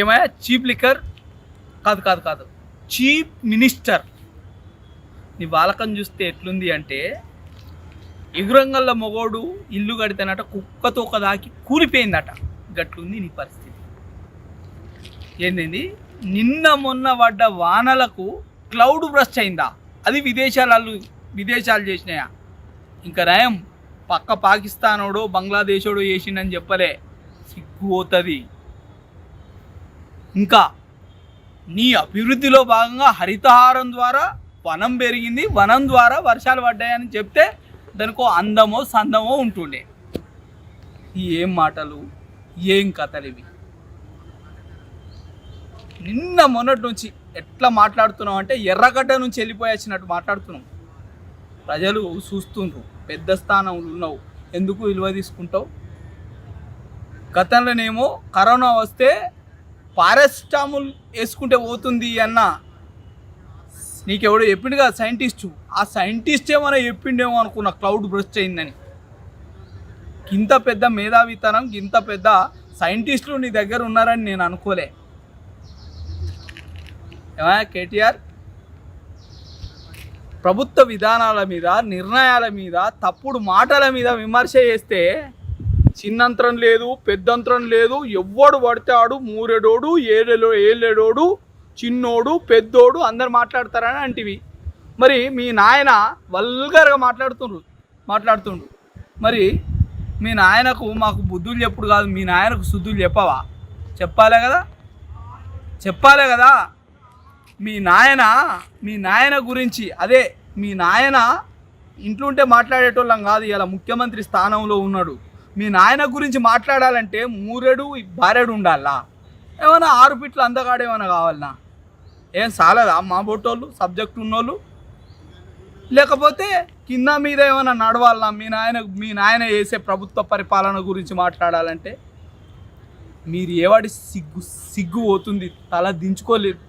ఏమయ్యా cheap liquor కాదు cheap minister. నీ బాలకం చూస్తే ఎట్లుంది అంటే ఎగురంగల్ల మొగోడు ఇల్లు కడితేనట కుక్కతో ఒక దాకి కూలిపోయిందట. గట్లుంది నీ పరిస్థితి. ఏంది నిన్న మొన్న పడ్డ వానలకు క్లౌడ్ బ్రష్ అయిందా? అది విదేశాలు చేసినాయా? ఇంకా నయం పక్క పాకిస్తానోడో బంగ్లాదేశోడో చేసిండని చెప్పలే, సిగ్గుపోతుంది. ఇంకా నీ అభివృద్ధిలో భాగంగా హరితహారం ద్వారా వనం పెరిగింది, వనం ద్వారా వర్షాలు పడ్డాయని చెప్తే దానికో అందమో సందమో ఉంటుండే. ఏం మాటలు, ఏం కథలు ఇవి? నిన్న మొన్నటి నుంచి ఎట్లా మాట్లాడుతున్నావు అంటే ఎర్రగడ్డ నుంచి వెళ్ళిపోయాచ్చినట్టు మాట్లాడుతున్నావు. ప్రజలు చూస్తుండ్రు, పెద్ద స్థానంలో ఉన్నావు, ఎందుకు విలువ తీసుకుంటావు? గతంలోనేమో కరోనా వస్తే పారాసిటమాల్ వేసుకుంటే పోతుంది అన్న నీకెవడో చెప్పిండు కదా సైంటిస్టు. ఆ సైంటిస్ట్ ఏమైనా చెప్పిండేమో అనుకున్న క్లౌడ్ బ్రష్ అయిందని. ఇంత పెద్ద మేధావితనం, ఇంత పెద్ద సైంటిస్టులు నీ దగ్గర ఉన్నారని నేను అనుకోలే. ఏమయ్యా కేటీఆర్, ప్రభుత్వ విధానాల మీద, నిర్ణయాల మీద, తప్పుడు మాటల మీద విమర్శ చేస్తే చిన్నంతరం లేదు, పెద్దంతరం లేదు, ఎవ్వడు పడితే ఆడు మూరెడోడు, ఏలేడోడు, చిన్నోడు, పెద్దోడు అందరు మాట్లాడతారని అంటివి. మరి మీ నాయన వల్గర్గా మాట్లాడుతుండు. మరి మీ నాయనకు మాకు బుద్ధులు చెప్పుడు కాదు, మీ నాయనకు శుద్ధులు చెప్పవా? చెప్పాలే కదా. మీ నాయన గురించి, అదే మీ నాయన ఇంట్లో ఉంటే మాట్లాడేటోళ్ళం కాదు, ఇలా ముఖ్యమంత్రి స్థానంలో ఉన్నాడు. మీ నాయన గురించి మాట్లాడాలంటే మూరెడు భార్యడు ఉండాలా? ఏమైనా 6 ఫీట్లు అందగాడు ఏమైనా కావాలనా? ఏం చాలదా మా బొట్టోళ్ళు సబ్జెక్ట్ ఉన్నోళ్ళు? లేకపోతే కింద మీద ఏమైనా నడవాలనా? మీ నాయన చేసే ప్రభుత్వ పరిపాలన గురించి మాట్లాడాలంటే మీరు ఏవాడి సిగ్గు పోతుంది.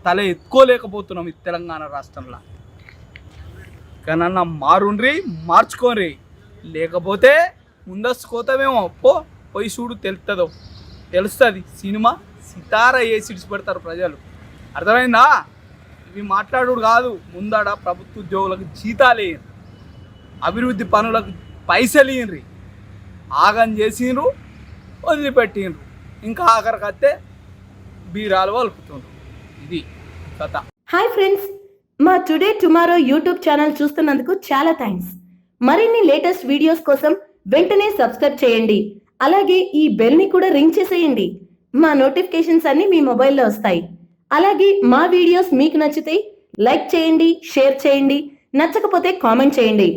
తల ఎత్తుకోలేకపోతున్నాం ఈ తెలంగాణ రాష్ట్రంలో. కనన్నా మార్చుకోరి, లేకపోతే ముందస్తు కోతమేమో పోయి చూడు, తెలుస్తుంది. సినిమా సితారా వేసి ఇడిచిపెడతారు ప్రజలు. అర్థమైందా? ఇవి మాట్లాడు కాదు, ముందడ ప్రభుత్వ ఉద్యోగులకు జీతాలు వేయండి, అభివృద్ధి పనులకు పైసలు ఇయ్యండి. ఆగం చేసిండ్రు, వదిలిపెట్టిండ్రు, ఇంకా ఆఖరికి వస్తే బీరాలు వలుపుతుండ్రు. ఇది కథ. హాయ్ ఫ్రెండ్స్, మా టుడే టుమారో యూట్యూబ్ ఛానల్ చూస్తున్నందుకు చాలా థ్యాంక్స్. మరిన్ని లేటెస్ట్ వీడియోస్ కోసం వెంటనే సబ్స్క్రైబ్ చేయండి. అలాగే ఈ బెల్ ని కూడా రింగ్ చేసేయండి. మా నోటిఫికేషన్స్ అన్ని మీ మొబైల్లో వస్తాయి. అలాగే మా వీడియోస్ మీకు నచ్చితే లైక్ చేయండి, షేర్ చేయండి, నచ్చకపోతే కామెంట్ చేయండి.